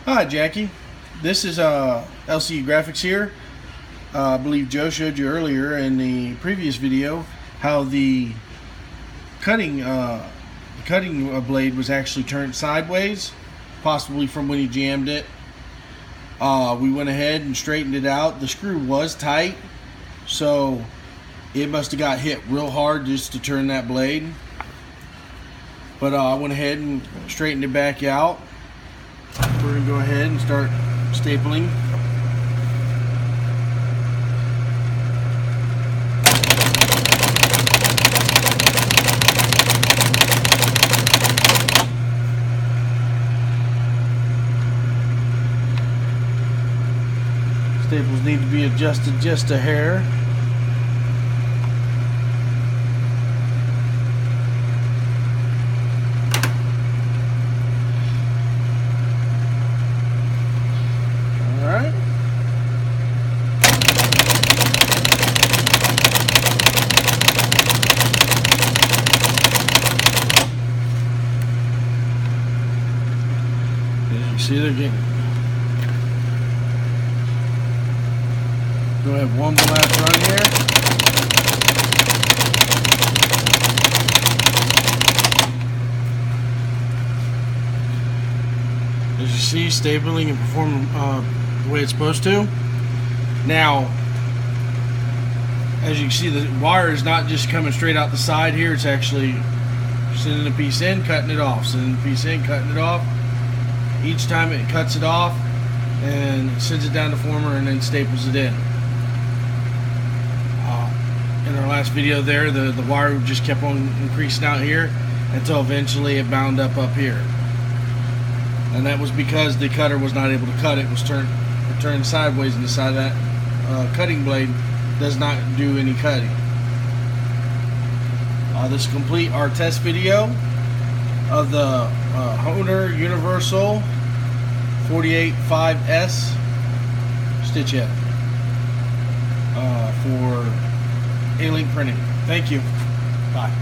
Hi Jackie, this is LCE Graphics here. I believe Joe showed you earlier in the previous video how the cutting blade was actually turned sideways, possibly from when he jammed it. We went ahead and straightened it out. The screw was tight, so it must have got hit real hard just to turn that blade. But I went ahead and straightened it back out. We're going to go ahead and start stapling. Staples need to be adjusted just a hair. Alright. As you see, they're getting. Go ahead, one last run here. As you see, stapling and performing the way it's supposed to. Now, as you can see, the wire is not just coming straight out the side here. It's actually sending a piece in, cutting it off, sending a piece in, cutting it off. Each time it cuts it off and sends it down to former and then staples it in. In our last video there, the wire just kept on increasing out here until eventually it bound up here. And that was because the cutter was not able to cut it. It was turned sideways, and the side of that cutting blade does not do any cutting. This complete our test video of the HOHNER Universal 48.5S stitch head for A-Link printing. Thank you. Bye.